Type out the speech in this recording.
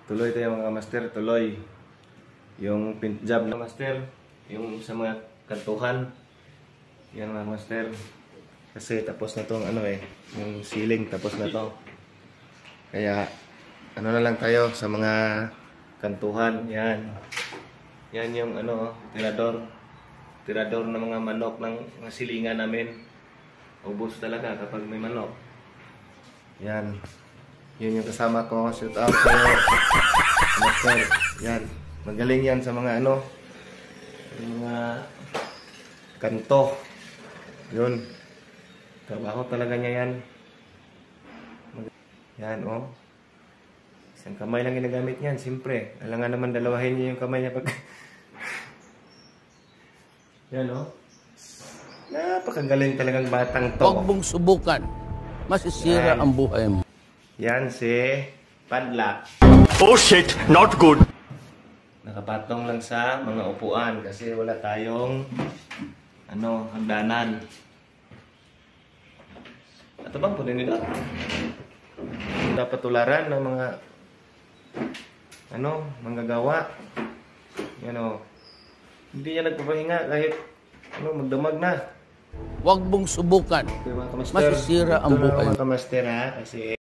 Tuloy tayo mga master, tuloy. Yung paint job na master, yung sa mga kantuhan. Yan mga master. Kasi tapos na tong ano yung ceiling tapos na to. Kaya ano na lang tayo sa mga kantuhan. Yan. Yan yung tirador. Tirador ng mga manok ng mga silingan namin. Ubos talaga kapag may manok. Yan. Yun yung kasama ko. Shoot out po. Master. Yan. Magaling yan sa mga yung mga kanto. Yun. Trabaho talaga niya yan. Yan, oh. Isang kamay lang ginagamit niyan, siyempre. Alangan naman dalawahin niya yung kamay niya pag... Yan, oh. Napakagaling talagang batang to. Huwag mong subukan. Masisira ang buhay mo. Yan si Padlak. Oh shit, not good. Nakapatong lang sa mga upuan kasi wala tayong hagdanan. Ito bang punin nila? Dapat tularan ng mga manggagawa. Yan o. Hindi niya nagpapahinga kahit magdamag na. Huwag mong subukan. Okay, mga kamaster. Masisira ang buhay mo. Mga kamaster ha, kasi